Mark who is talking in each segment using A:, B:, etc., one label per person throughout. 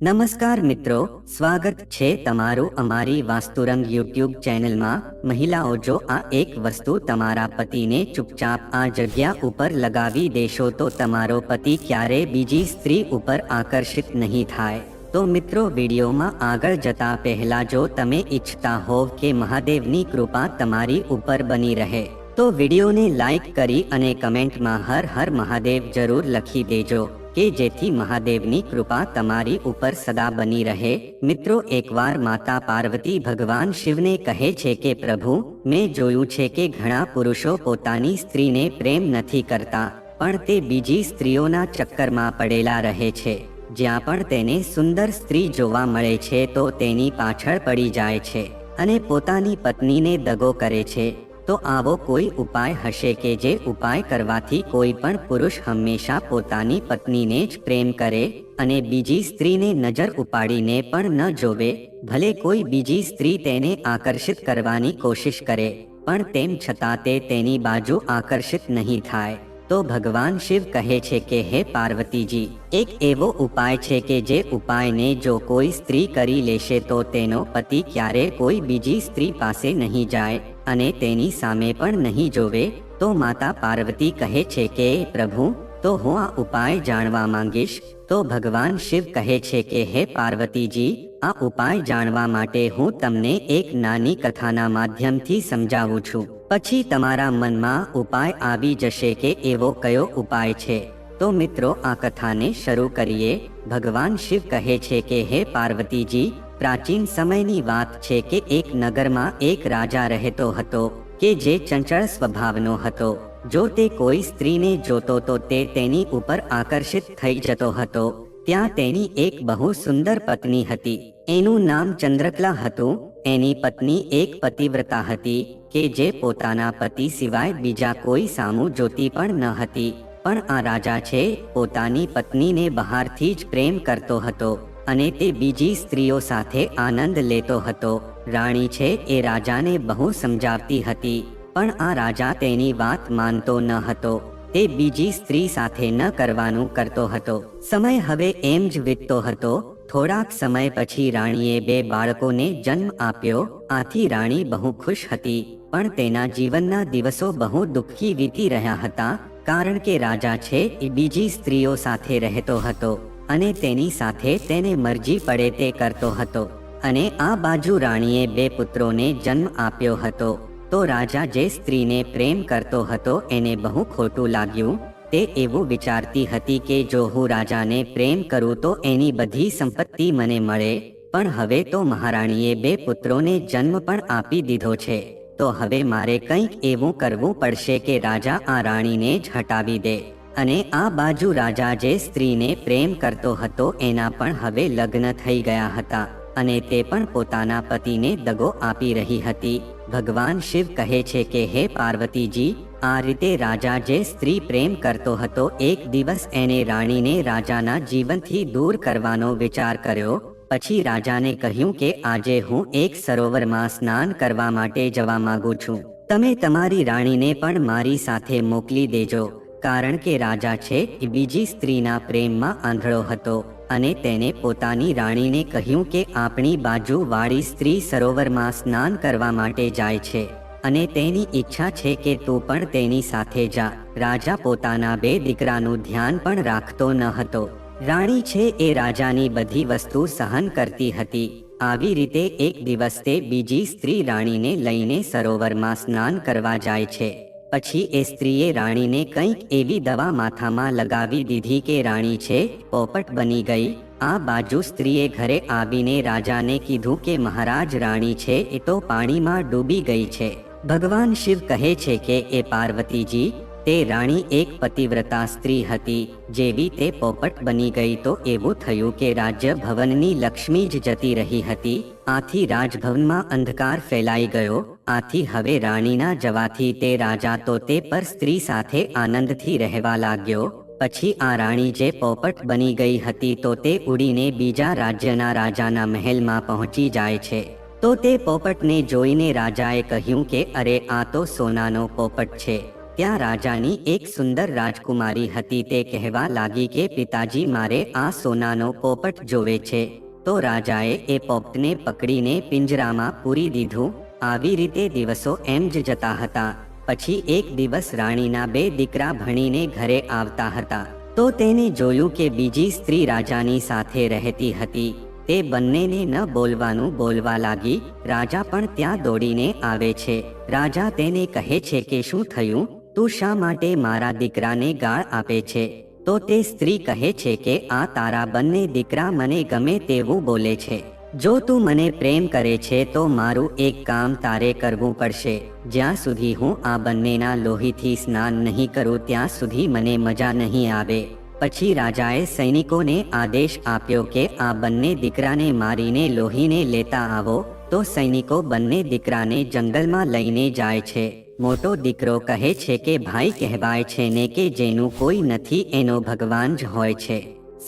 A: નમસ્કાર મિત્રો, સ્વાગત છે તમારું અમારી વાસ્તુરંગ યુટ્યુબ ચેનલમાં। મહિલાઓ, જો આ એક વસ્તુ તમારા પતિને ચૂપચાપ આ જગ્યા ઉપર લગાવી દેશો તો તમારો પતિ ક્યારે બીજી સ્ત્રી ઉપર આકર્ષિત નહીં થાય। તો મિત્રો, વિડીયોમાં આગળ જતા પહેલા જો તમે ઈચ્છતા હોવ કે મહાદેવની કૃપા તમારી ઉપર બની રહે તો વિડીયોને લાઈક કરી અને કમેન્ટમાં હર હર મહાદેવ જરૂર લખી દેજો કે જેથી મહાદેવની કૃપા તમારી ઉપર સદા બની રહે। મિત્રો, એકવાર માતા પાર્વતી ભગવાન શિવને કહે છે કે પ્રભુ, મેં જોયું છે કે ઘણા પુરુષો પોતાની સ્ત્રીને પ્રેમ નથી કરતા, પણ તે બીજી સ્ત્રીઓના ચક્કરમાં પડેલા રહે છે। જ્યાં પણ તેને સુંદર સ્ત્રી જોવા મળે છે તો તેની પાછળ પડી જાય છે અને પોતાની પત્નીને દગો કરે છે। તો આવો કોઈ ઉપાય હશે કે જે ઉપાય કરવાથી કોઈ પણ પુરુષ હંમેશા પોતાની પત્નીને જ પ્રેમ કરે અને બીજી સ્ત્રીને નજર ઉપાડીને પણ ન જોવે। ભલે કોઈ બીજી સ્ત્રી તેને આકર્ષિત કરવાની કોશિશ કરે પણ તેમ છતાં તે તેની બાજુ આકર્ષિત નહીં થાય। તો ભગવાન શિવ કહે છે કે હે પાર્વતીજી, એક એવો ઉપાય છે કે જે ઉપાયને જો કોઈ સ્ત્રી કરી લેશે તો તેનો પતિ ક્યારે કોઈ બીજી સ્ત્રી પાસે નહીં જાય અને તેની સામે પણ નહીં જોવે। તો માતા પાર્વતી કહે છે કે પ્રભુ, તો હું આ ઉપાય જાણવા માંગીશ। તો ભગવાન શિવ કહે છે કે હે પાર્વતીજી, આ ઉપાય જાણવા માટે હું તમને એક નાની કથાના માધ્યમથી સમજાવું છું, પછી તમારા મનમાં ઉપાય આવી જશે કે એવો કયો ઉપાય છે। તો મિત્રો, આ કથાને શરૂ કરીએ। ભગવાન શિવ કહે છે કે હે પાર્વતીજી, પ્રાચીન સમયની વાત છે કે એક નગરમાં એક રાજા રહેતો હતો કે જે ચંચળ સ્વભાવનો હતો। જો તે કોઈ સ્ત્રીને જોતો તો તે તેની ઉપર આકર્ષિત થઈ જતો હતો। ત્યાં તેની એક બહુ સુંદર પત્ની હતી, એનું નામ ચંદ્રકલા હતું। એની પત્ની એક પતિવ્રતા હતી કે જે પોતાના પતિ સિવાય બીજા કોઈ સામું જોતી પણ ન હતી। પણ આ રાજા છે પોતાની પત્નીને બહારથી જ પ્રેમ કરતો હતો અને તે બીજી સ્ત્રીઓ સાથે આનંદ લેતો હતો। રાણી છે એ રાજાને બહુ સમજાવતી હતી પણ આ રાજા તેની વાત માનતો ન હતો। તે બીજી સ્ત્રી સાથે ન કરવાનું કરતો હતો। સમય હવે એમ જ વીતતો હતો। થોડાક સમય પછી રાણીએ 2 બાળકોને જન્મ આપ્યો। આથી રાણી બહુ ખુશ હતી, પણ તેના જીવનના દિવસો બહુ દુઃખી વીતી રહ્યા હતા, કારણ કે રાજા છે એ બીજી સ્ત્રીઓ સાથે રહેતો હતો અને તેની સાથે તેને મરજી પડે તે કરતો હતો। અને આ બાજુ રાણીએ 2 પુત્રોને જન્મ આપ્યો હતો। તો રાજા જે સ્ત્રીને પ્રેમ કરતો હતો એને બહુ ખોટું લાગ્યું। તે એવું વિચારતી હતી કે જો હું રાજાને પ્રેમ કરું તો એની બધી સંપત્તિ મને મળે, પણ હવે તો મહારાણીએ 2 પુત્રોને જન્મ પણ આપી દીધો છે, તો હવે મારે કંઈક એવું કરવું પડશે કે રાજા આ રાણીને જ હટાવી દે। અને આ બાજુ રાજા જે સ્ત્રીને પ્રેમ કરતો હતો એના પણ હવે લગ્ન થઈ ગયા હતા અને તે પણ પોતાના પતિને દગો આપી રહી હતી। ભગવાન શિવ કહે છે કે હે પાર્વતીજી, આ રીતે રાજા જે સ્ત્રી પ્રેમ કરતો હતો એક દિવસ એને રાણીને રાજાના જીવનથી દૂર કરવાનો વિચાર કર્યો। પછી રાજાને કહ્યું કે આજે હું એક સરોવરમાં સ્નાન કરવા માટે જવા માંગુ છું, તમે તમારી રાણીને પણ મારી સાથે મોકલી દેજો। કારણ કે રાજા છે એ બીજી સ્ત્રીના પ્રેમમાં આંધળો હતો અને તેને પોતાની રાણીને કહ્યું કે આપણી બાજુ વાળી સ્ત્રી સરોવરમાં સ્નાન કરવા માટે જાય છે અને તેની ઈચ્છા છે કે તું પણ તેની સાથે જા। રાજા પોતાના 2 દીકરાનું ધ્યાન પણ રાખતો ન હતો। રાણી છે એ રાજાની બધી વસ્તુ સહન કરતી હતી। આવી રીતે એક દિવસ તે બીજી સ્ત્રી રાણીને લઈને સરોવરમાં સ્નાન કરવા જાય છે। પછી એ સ્ત્રીએ રાણીને કંઈક એવી દવા માથામાં લગાવી દીધી કે રાણી છે પોપટ બની ગઈ। આ બાજુ સ્ત્રીએ ઘરે આવીને રાજાને કીધું કે મહારાજ, રાણી છે એ તો પાણીમાં ડૂબી ગઈ છે। ભગવાન શિવ કહે છે કે એ પાર્વતીજી, તે રાણી એક પતિવ્રતા સ્ત્રી હતી, જેવી તે પોપટ બની ગઈ તો એવું થયું કે રાજ્ય ભવનની લક્ષ્મી જ જતી રહી હતી। આથી રાજભવનમાં અંધકાર ફેલાઈ ગયો। આથી હવે રાણીના જવાથી તે રાજા તો તે પર સ્ત્રી સાથે આનંદથી રહેવા લાગ્યો। પછી આ રાણી જે પોપટ બની ગઈ હતી તો તે ઉડીને બીજા રાજ્યના રાજાના મહેલમાં પહોંચી જાય છે। તો તે પોપટને જોઈને રાજાએ કહ્યું કે અરે, આ તો સોનાનો પોપટ છે। ત્યાં રાજાની એક સુંદર રાજકુમારી હતી. તે કહેવા લાગી કે પિતાજી, મારે આ સોનાનો પોપટ જોવે છે. તો રાજાએ એ પોપટને પકડીને પિંજરામાં પૂરી દીધું. આવી રીતે દિવસો એમ જ જતા હતા. પછી એક દિવસ રાણીના 2 દીકરા ભણીને ઘરે આવતા હતા. તો તેને જોયું કે બીજી સ્ત્રી રાજાની સાથે રહેતી હતી. તે બંનેને ન બોલવાનું બોલવા લાગી. રાજા પણ ત્યાં દોડીને આવે છે. રાજા તેને કહે છે કે શું થયું? તું શા માટે મારા દીકરાને ગાળ આપે છે? તો તે સ્ત્રી કહે છે કે આ તારા બંને દીકરા મને ગમે તેવું બોલે છે. જો તું મને પ્રેમ કરે છે તો મારું એક કામ તારે કરવું પડશે. જ્યાં સુધી હું આ બંનેના લોહીથી સ્નાન નહીં કરું ત્યાં સુધી મને મજા નહીં આવે. પછી રાજાએ સૈનિકોને આદેશ આપ્યો કે આ બંને દીકરાને મારીને લોહીને લેતા આવો. તો સૈનિકો બંને દીકરાને જંગલમાં લઈને જાય છે. મોટો દીકરો કહે છે કે ભાઈ કહેવાય છે ને કે જેનું કોઈ નથી એનો ભગવાન જ હોય છે.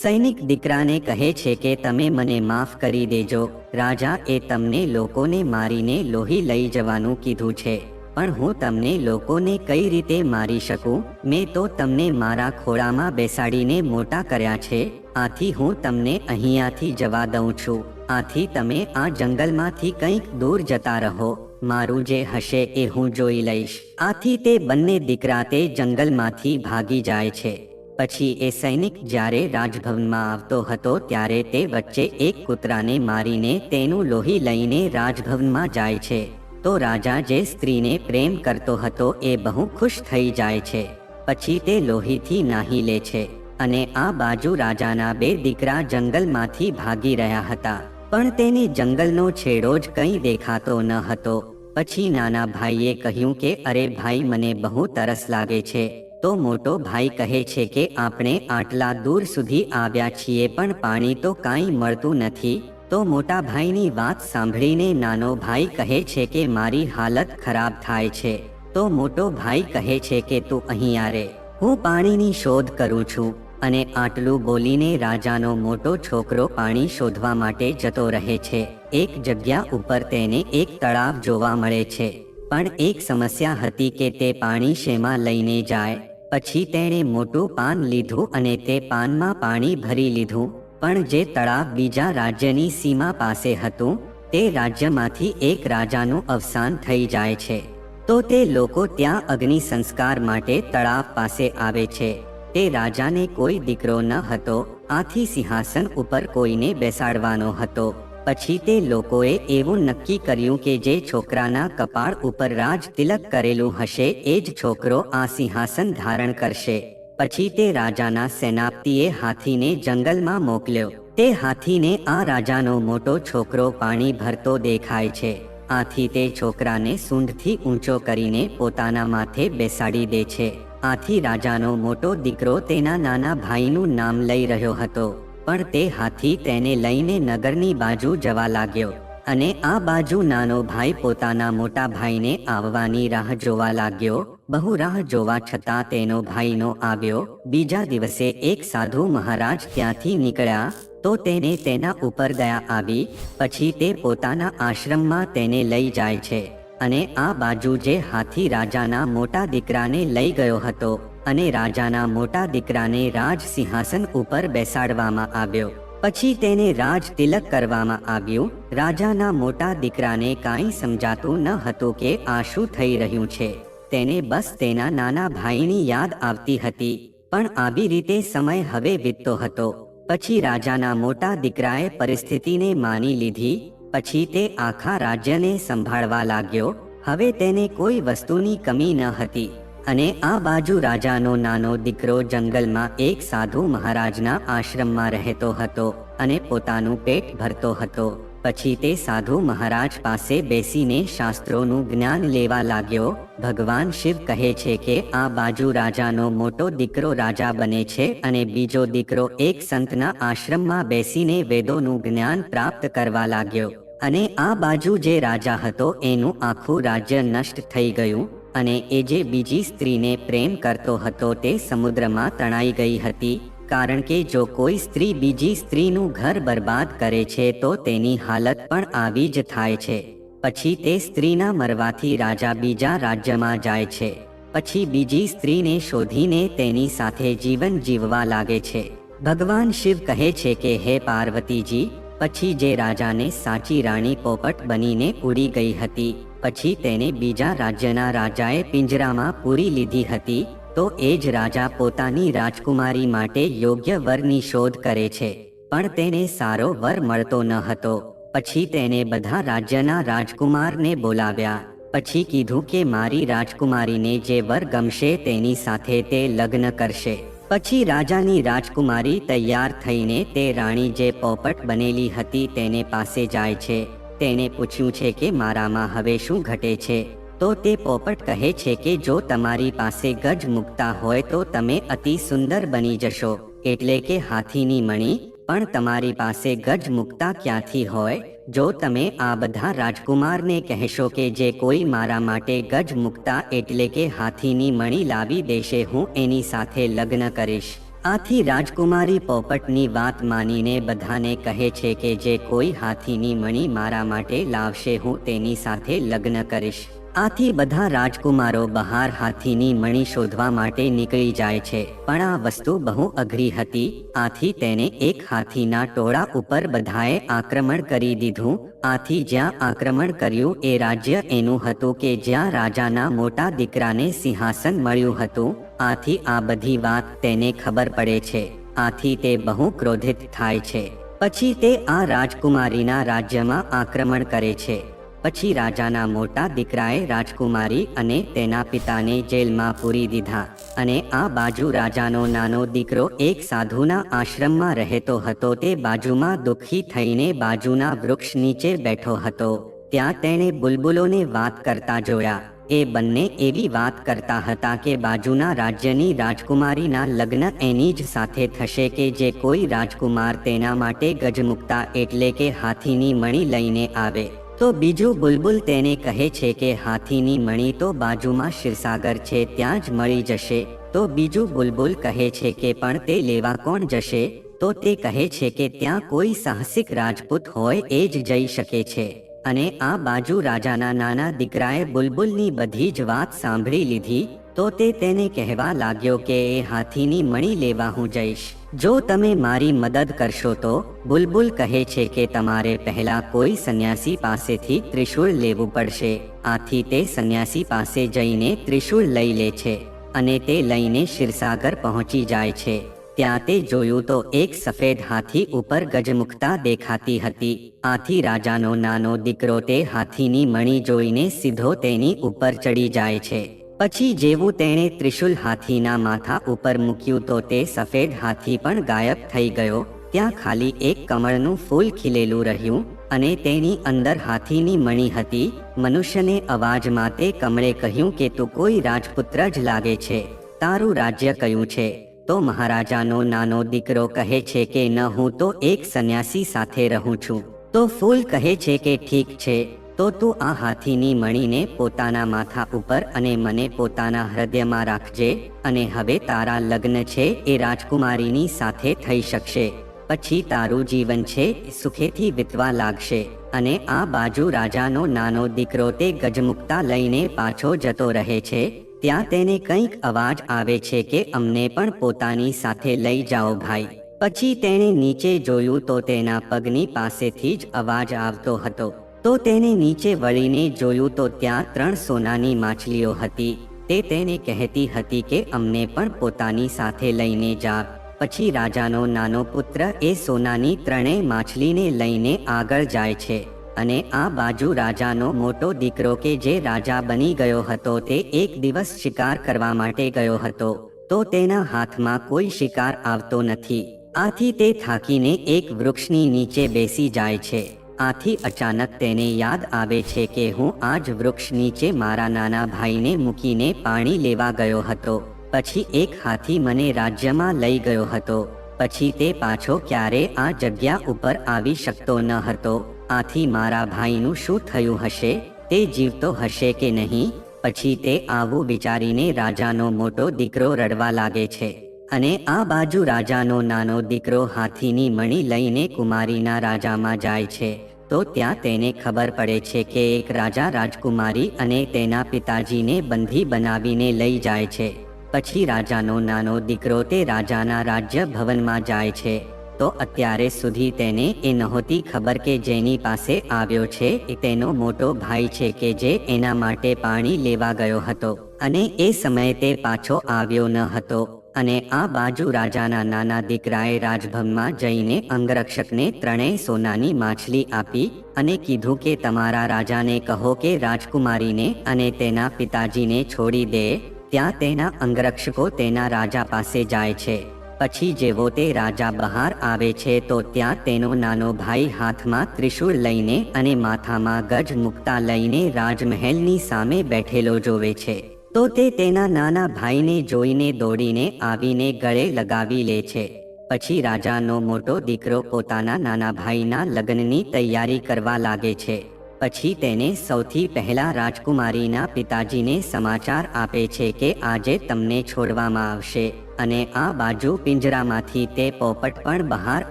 A: સૈનિક દીકરાને કહે છે કે તમે મને માફ કરી દેજો. રાજા એ તમને લોકોને મારીને લોહી લઈ જવાનું કીધું છે, પણ હું તમને લોકોને કઈ રીતે મારી શકું? મેં તો તમને મારા ખોળામાં બેસાડીને મોટા કર્યા છે. આથી હું તમને અહીંયાથી જવા દઉં છું. આથી તમે આ જંગલમાંથી કંઈક દૂર જતા રહો. મારું જે હશે એ હું જોઈ લઈશ. આથી તે બંને દીકરા તે જંગલમાંથી ભાગી જાય છે. પછી એ સૈનિક જ્યારે રાજભવનમાં આવતો હતો ત્યારે તે વચ્ચે એક કૂતરાને મારીને તેનું લોહી લઈને રાજભવનમાં જાય છે. તો રાજા જે સ્ત્રીને પ્રેમ કરતો હતો એ બહુ ખુશ થઈ જાય છે. પછી તે લોહીથી નાહી લે છે. અને આ બાજુ રાજાના 2 દીકરા જંગલમાંથી ભાગી રહ્યા હતા, પણ તેને જંગલનો છેડો જ કંઈ દેખાતો ન હતો. પછી નાના ભાઈએ કહ્યું કે અરે ભાઈ, મને બહુ તરસ લાગે છે. તો મોટો ભાઈ કહે છે કે આપણે આટલા દૂર સુધી આવ્યા છીએ પણ પાણી તો કાંઈ મળતું નથી. તો મોટા ભાઈની વાત સાંભળીને નાનો ભાઈ કહે છે કે મારી હાલત ખરાબ થાય છે. તો મોટો ભાઈ કહે છે કે તું અહીંયા રહે, હું પાણીની શોધ કરું છું. અને આટલું બોલીને રાજાનો મોટો છોકરો પાણી શોધવા માટે જતો રહે છે. એક જગ્યા ઉપર તેને એક તળાવ જોવા મળે છે, પણ એક સમસ્યા હતી કે તે પાણી શેમાં લઈને જાય. પછી તેણે મોટું પાન લીધું અને તે પાનમાં પાણી ભરી લીધું. પણ જે તળાવ બીજા રાજ્યની સીમા પાસે હતું તે રાજ્યમાંથી એક રાજાનું અવસાન થઈ જાય છે. તો તે લોકો ત્યાં અગ્નિ સંસ્કાર માટે તળાવ પાસે આવે છે. તે રાજાને કોઈ દીકરો ન હતો, આથી સિંહાસન ઉપર કોઈને બેસાડવાનો હતો. પછી તે લોકોએ એવું નક્કી કર્યું કે જે છોકરાના કપાળ ઉપર રાજ તિલક કરેલું હશે એ જ છોકરો આ સિંહાસન ધારણ કરશે. પછી તે રાજાના સેનાપતિએ હાથીને જંગલમાં મોકલ્યો. તે હાથીને આ રાજાનો મોટો છોકરો પાણી ભરતો દેખાય છે. આથી તે છોકરાને સૂંઢથી ઊંચો કરીને પોતાના માથે બેસાડી દે છે. આથી રાજાનો મોટો દીકરો તેના નાના ભાઈનું નામ લઈ રહ્યો હતો, પણ તે હાથી તેને લઈને નગરની બાજુ જવા લાગ્યો. અને આ બાજુ નાનો ભાઈ પોતાના મોટા ભાઈને આવવાની રાહ જોવા લાગ્યો. બહુ રાહ જોવા છતાં તેનો ભાઈ નો આવ્યો. બીજા દિવસે એક સાધુ મહારાજ ત્યાંથી નીકળ્યા તો તેને તેના ઉપર દયા આવી. પછી તે પોતાના આશ્રમમાં તેને લઈ જાય છે. અને આ બાજુ જે હાથી રાજાના મોટા દીકરાને લઈ ગયો હતો અને રાજાના મોટા દીકરાને રાજ સિંહાસન ઉપર બેસાડવામાં આવ્યો. પછી તેને રાજ તિલક કરવામાં આવ્યું. રાજાના મોટા દીકરાને કાંઈ સમજાતું ન હતું કે આ શું થઈ રહ્યું છે. તેને બસ તેના નાના ભાઈની યાદ આવતી હતી. પણ આવી રીતે સમય હવે વીતતો હતો. પછી રાજાના મોટા દીકરાએ પરિસ્થિતિને માની લીધી. પછી તે આખા રાજ્યને સંભાળવા લાગ્યો. હવે તેને કોઈ વસ્તુની કમી ન હતી. અને આ બાજુ રાજાનો નાનો દીકરો જંગલમાં એક સાધુ મહારાજના આશ્રમમાં રહેતો હતો અને પોતાનું પેટ ભરતો હતો. પછી તે સાધુ મહારાજ પાસે બેસીને શાસ્ત્રોનું જ્ઞાન લેવા લાગ્યો. ભગવાન શિવ કહે છે કે આ બાજુ રાજાનો મોટો દીકરો રાજા બને છે અને બીજો દીકરો એક સંતના આશ્રમમાં બેસીને વેદોનું જ્ઞાન પ્રાપ્ત કરવા લાગ્યો. અને આ બાજુ જે રાજા હતો એનું આખું રાજ્ય નષ્ટ થઈ ગયું. અને એ જે બીજી સ્ત્રીને પ્રેમ કરતો હતો તે સમુદ્રમાં તણાઈ ગઈ હતી. કારણ કે જો કોઈ સ્ત્રી બીજી સ્ત્રીનું ઘર બરબાદ કરે છે તો તેની હાલત પણ આવી જ થાય છે. પછી તે સ્ત્રીના મરવાથી રાજા બીજા રાજ્યમાં જાય છે. પછી બીજી સ્ત્રીને શોધીને તેની સાથે જીવન જીવવા લાગે છે. ભગવાન શિવ કહે છે કે હે પાર્વતીજી, પછી જે રાજાને સાચી રાણી પોપટ બનીને ઉડી ગઈ હતી, પછી તેને બીજા રાજ્યના રાજાએ પિંજરામાં પૂરી લીધી હતી, તો એ જ રાજા પોતાની રાજકુમારી માટે યોગ્ય વરની શોધ કરે છે, પણ તેને સારો વર મળતો ન હતો. પછી તેને બધા રાજ્યના રાજકુમારને બોલાવ્યા. પછી કીધું કે મારી રાજકુમારીને જે વર ગમશે તેની સાથે તે લગ્ન કરશે. પછી રાજાની રાજકુમારી તૈયાર થઈને તે રાણી જે પોપટ બનેલી હતી તેને પાસે જાય છે. તેને પૂછ્યું છે કે મારામાં હવે શું ઘટે છે? તો તે પોપટ કહે છે કે જો તમારી પાસે ગજ મુક્તા હોય તો તમે અતિ સુંદર બની જશો, એટલે કે હાથીની મણી. પણ તમારી પાસે ગજ મુક્તા ક્યાંથી હોય? જો તમે આ બધા રાજકુમારને કહેશો કે જે કોઈ મારા માટે ગજ મુક્તા એટલે કે હાથીની મણી લાવી દેશે, હું એની સાથે લગ્ન કરીશ. આથી રાજકુમારી પોપટની વાત માનીને બધાને કહે છે કે જે કોઈ હાથીની મણી મારા માટે લાવશે હું તેની સાથે લગ્ન કરીશ. આથી બધા રાજકુમારો બહાર હાથીની મણી શોધવા માટે નીકળી જાય છે, પણ આ વસ્તુ બહુ અઘરી હતી. આથી તેને એક હાથીના ટોળા ઉપર બધાએ આક્રમણ કરી દીધું. આથી જ્યાં આક્રમણ કર્યું એ રાજ્ય એનું હતું કે જ્યાં રાજાના મોટા દીકરાને સિંહાસન મળ્યું હતું. આથી આ બધી વાત તેને ખબર પડે છે. આથી તે બહુ ક્રોધિત થાય છે. પછી તે આ રાજકુમારીના રાજ્યમાં આક્રમણ કરે છે. પછી રાજાના મોટા દીકરાએ રાજકુમારી અને તેના પિતાને જેલમાં પૂરી દીધા. અને આ બાજુ રાજાનો નાનો દીકરો એક સાધુના આશ્રમમાં રહેતો હતો. તે બાજુમાં દુઃખી થઈને બાજુના વૃક્ષ નીચે બેઠો હતો. ત્યાં તેણે બુલબુલોને વાત કરતા જોયા. એ બંને એવી વાત કરતા હતા કે બાજુના રાજ્યની રાજકુમારીના લગ્ન એની જ સાથે થશે કે જે કોઈ રાજકુમાર તેના માટે ગજમુક્તા એટલે કે હાથીની મણી લઈને આવે. તો બીજું બુલબુલ તેને કહે છે કે હાથીની મણી તો બાજુમાં ક્ષીરસાગર છે, ત્યાં જ મળી જશે. તો બીજું બુલબુલ કહે છે કે પણ તે લેવા કોણ જશે? તો તે કહે છે કે ત્યાં કોઈ સાહસિક રાજપૂત હોય એ જ જઈ શકે છે. અને આ બાજુ રાજાના નાના દીકરાએ બુલબુલની બધી જ વાત સાંભળી લીધી. તો તે તેને કહેવા લાગ્યો કે એ હાથીની મણી લેવા હું જઈશ, જો તમે મારી મદદ કરશો તો. બુલબુલ કહે છે કે તમારે પહેલા કોઈ સંન્યાસી પાસેથી ત્રિશૂળ લેવું પડશે. આથી તે સંન્યાસી પાસે જઈને ત્રિશૂળ લઈ લે છે અને તે લઈને ક્ષીરસાગર પહોંચી જાય છે. ત્યાં તે જોયું તો એક સફેદ હાથી ઉપર ગજમુક્તા દેખાતી હતી. આથી રાજાનો નાનો દીકરો તે હાથીની મણી જોઈને સીધો તેની ઉપર ચડી જાય છે. પછી જેવું તેણે ત્રિશૂલ હાથીના માથા ઉપર મૂક્યું તો તે સફેદ હાથી પણ ગાયબ થઈ ગયો. ત્યાં ખાલી એક કમળનું ફૂલ ખીલેલું રહ્યું અને તેની અંદર હાથીની મણી હતી. મનુષ્યને અવાજમાં તે કમળે કહ્યું કે તું કોઈ રાજપુત્ર જ લાગે છે, તારું રાજ્ય કયું છે? તો મહારાજાનો નાનો દીકરો કહે છે કે ન, હું તો એક સંન્યાસી સાથે રહું છું. તો ફૂલ કહે છે કે ઠીક છે, તો તું આ હાથીની મણીને પોતાના માથા ઉપર અને મને પોતાના હૃદયમાં રાખજે. અને હવે તારા લગ્ન છે એ રાજકુમારીની સાથે થઈ શકશે. પછી તારું જીવન છે સુખેથી વીતવા લાગશે. અને આ બાજુ રાજાનો નાનો દીકરો તે ગજમુક્તા લઈને પાછો જતો રહે છે. ત્યાં તેને કંઈક અવાજ આવે છે કે અમને પણ પોતાની સાથે લઈ જાઓ ભાઈ. પછી તેણે નીચે જોયું તો તેના પગની પાસેથી જ અવાજ આવતો હતો. તો તેને નીચે વળીને જોયું તો ત્યાં 3 સોનાની માછલીઓ હતી. તે તેને કહેતી હતી કે અમને પણ પોતાની સાથે લઈને જા. પછી રાજાનો નાનો પુત્ર એ સોનાની 3 માછલીને લઈને આગળ જાય છે. અને આ બાજુ રાજાનો મોટો દીકરો કે જે રાજા બની ગયો હતો તે એક દિવસ શિકાર કરવા માટે ગયો હતો. તો તેના હાથમાં કોઈ શિકાર આવતો નથી. આથી તે થાકીને એક વૃક્ષની નીચે બેસી જાય છે. આથી અચાનક તેને યાદ આવે છે કે હું આ જ વૃક્ષ નીચે મારા નાના ભાઈને મૂકીને પાણી લેવા ગયો હતો. પછી એક હાથી મને રાજ્યમાં લઈ ગયો હતો. પછી તે પાછો ક્યારે આ જગ્યા ઉપર આવી શકતો ન હતો. આથી મારા ભાઈનું શું થયું હશે? તે જીવતો હશે કે નહીં? પછી તે આવું વિચારીને રાજાનો મોટો દીકરો રડવા લાગે છે. અને આ બાજુ રાજાનો નાનો દીકરો હાથીની મણી લઈને કુમારીના રાજામાં જાય છે. તો ત્યાં તેને ખબર પડે છે કે એક રાજા રાજકુમારી અને તેના પિતાજીને બંધી બનાવીને લઈ જાય છે. પછી રાજાનો નાનો દીકરો તે રાજાના રાજ્ય ભવનમાં જાય છે. તો અત્યારે સુધી તેને એ નહોતી ખબર કે જેની પાસે આવ્યો છે એ તેનો મોટો ભાઈ છે કે જે એના માટે પાણી લેવા ગયો હતો અને એ સમયે તે પાછો આવ્યો ન હતો. અને આ બાજુ રાજાના નાના દીકરાએ રાજભવનમાં જઈને અંગરક્ષકને 3 સોનાની માછલી આપી અને કીધું કે તમારા રાજાને કહો કે રાજકુમારીને અને તેના પિતાજીને છોડી દે. ત્યાં તેના અંગરક્ષકો તેના રાજા પાસે જાય છે. પછી જેવો તે રાજા બહાર આવે છે તો ત્યાં તેનો નાનો ભાઈ હાથમાં ત્રિશૂળ લઈને અને માથામાં ગજ મુક્તા લઈને રાજમહેલની સામે બેઠેલો જોવે છે. તો તે તેના નાના ભાઈને જોઈને દોડીને આવીને ગળે લગાવી લે છે. પછી રાજાનો મોટો દીકરો પોતાના નાના ભાઈના લગ્નની તૈયારી કરવા લાગે છે. પછી તેને સૌથી પહેલા રાજકુમારીના પિતાજીને સમાચાર આપે છે કે આજે તમને છોડવામાં આવશે. અને આ બાજુ પિંજરામાંથી તે પોપટ પણ બહાર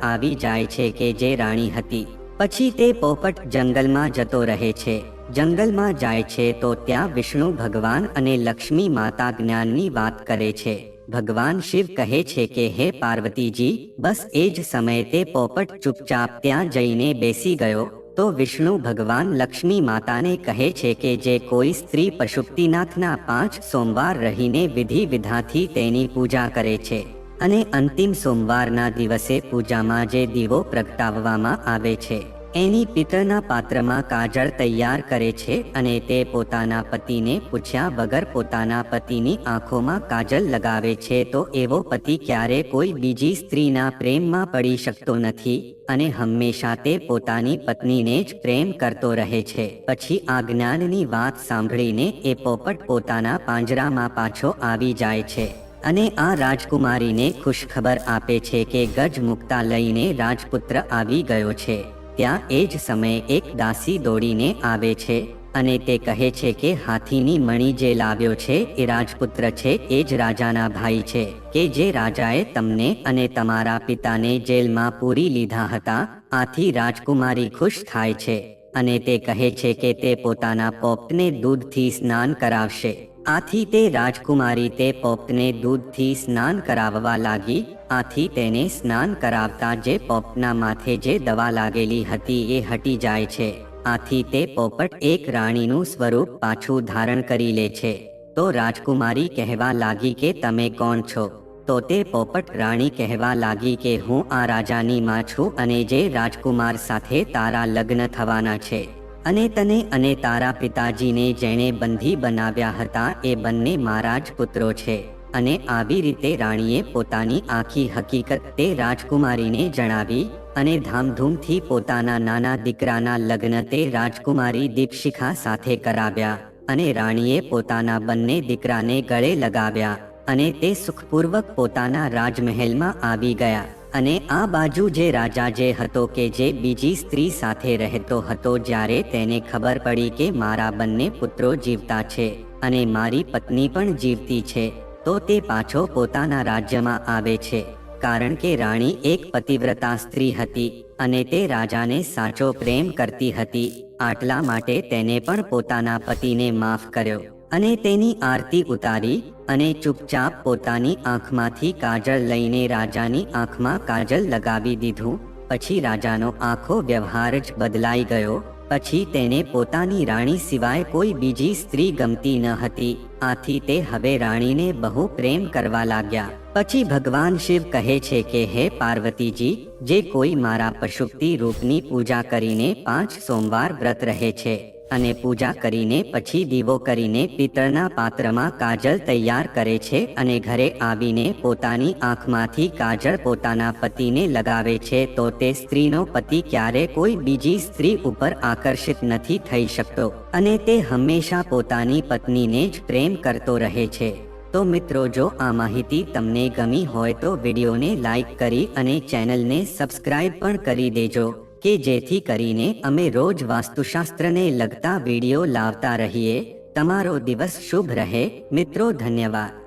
A: આવી જાય છે કે જે રાણી હતી. પછી તે પોપટ જંગલમાં જતો રહે છે. જંગલમાં જાય છે તો ત્યાં વિષ્ણુ ભગવાન અને લક્ષ્મી માતા જ્ઞાનની વાત કરે છે. ભગવાન શિવ કહે છે કે હે પાર્વતીજી, બસ એ જ સમયે તે પોપટ ચૂપચાપ ત્યાં જઈને બેસી ગયો. તો વિષ્ણુ ભગવાન લક્ષ્મી માતાને કહે છે કે જે કોઈ સ્ત્રી પશુપતિનાથના 5 સોમવાર રહીને વિધિ વિધાથી તેની પૂજા કરે છે અને અંતિમ સોમવારના દિવસે પૂજામાં જે દીવો પ્રગટાવવામાં આવે છે એની પિત્તળના પાત્રમાં કાજળ તૈયાર કરે છે અને તે પોતાના પતિને પૂછ્યા વગર પોતાના પતિની આંખોમાં કાજલ લગાવે છે. તો એવો પતિ ક્યારે કોઈ બીજી સ્ત્રીના પ્રેમમાં પડી શકતો નથી અને હંમેશા તે પોતાની પત્નીને જ પ્રેમ કરતો રહે છે. પછી આ જ્ઞાનની વાત સાંભળીને એ પોપટ પોતાના પાંજરામાં પાછો આવી જાય છે અને આ રાજકુમારીને ખુશખબર આપે છે કે ગજ મુક્તા લઈને રાજપુત્ર આવી ગયો છે. ત્યાં એ જ સમયે એક દાસી દોડીને આવે છે અને તે કહે છે કે હાથીની મણી જે લાવ્યો છે એ રાજપુત્ર છે, એ જ રાજાના ભાઈ છે કે જે રાજાએ તમને અને તમારા પિતાને જેલમાં પૂરી લીધા હતા. આથી રાજકુમારી ખુશ થાય છે અને તે કહે છે કે તે પોતાના પોપટને દૂધથી સ્નાન કરાવશે. આથી તે રાજકુમારી તે પોપટને દૂધથી સ્નાન કરાવવા લાગી. આથી તેને સ્નાન કરાવતા જે પોપટના માથે જે દવા લાગેલી હતી એ હટી જાય છે. આથી તે પોપટ એક રાણીનું સ્વરૂપ પાછું ધારણ કરી લે છે. તો રાજકુમારી કહેવા લાગી કે તમે કોણ છો? તો તે પોપટ રાણી કહેવા લાગી કે હું આ રાજાની માં છું અને જે રાજકુમાર સાથે તારા લગ્ન થવાના છે અને તને અને તારા પિતાજીને જેણે બંધી બનાવ્યા હતા એ બંને મારા જ પુત્રો છે. અને આવી રીતે રાણીએ પોતાની આખી હકીકત તે રાજકુમારીને જણાવી અને ધામધૂમથી પોતાના નાના દીકરાના લગ્ન તે રાજકુમારી દીપશિખા સાથે કરાવ્યા અને રાણીએ પોતાના બંને દીકરાને ગળે લગાવ્યા અને તે સુખપૂર્વક પોતાના રાજમહેલમાં આવી ગયા. અને આ બાજુ જે રાજા જે હતો કે જે બીજી સ્ત્રી સાથે રહેતો હતો, જ્યારે તેને ખબર પડી કે મારા બંને પુત્રો જીવતા છે અને મારી પત્ની પણ જીવતી છે, તો તે પાછો પોતાના રાજ્યમાં આવે છે. કારણ કે રાણી એક પતિવ્રતા સ્ત્રી હતી અને તે રાજાને સાચો પ્રેમ કરતી હતી. આટલા માટે તેને પણ પોતાના પતિને માફ કર્યો અને તેની આરતી ઉતારી અને ચૂપચાપ પોતાની આંખમાંથી કાજળ લઈને રાજાની આંખમાં કાજલ લગાવી દીધું. પછી રાજાનો આખો વ્યવહાર જ બદલાઈ ગયો. પછી તેને પોતાની રાણી સિવાય કોઈ બીજી સ્ત્રી ગમતી ન હતી. આથી તે હવે રાણીને બહુ પ્રેમ કરવા લાગ્યા. પછી ભગવાન શિવ કહે છે કે હે પાર્વતીજી, જે કોઈ મારા પશુપતિ રૂપની પૂજા કરીને 5 સોમવાર વ્રત રહે છે અને પૂજા કરીને પછી દીવો કરીને પિત્તળના પાત્રમાં કાજલ તૈયાર કરે છે અને ઘરે આવીને પોતાની આંખમાંથી કાજળ પોતાના પતિને લગાવે છે, તો તે સ્ત્રીનો પતિ ક્યારે કોઈ બીજી સ્ત્રી ઉપર આકર્ષિત નથી થઈ શકતો અને તે હંમેશા પોતાની પત્નીને જ પ્રેમ કરતો રહે છે. તો મિત્રો, જો આ માહિતી તમને ગમી હોય તો વિડીયોને લાઈક કરી અને ચેનલને સબસ્ક્રાઇબ પણ કરી દેજો કે જેથી કરીને અમે રોજ વાસ્તુશાસ્ત્રને લગતા વિડીયો લાવતા રહીએ. તમારો દિવસ શુભ રહે મિત્રો. ધન્યવાદ.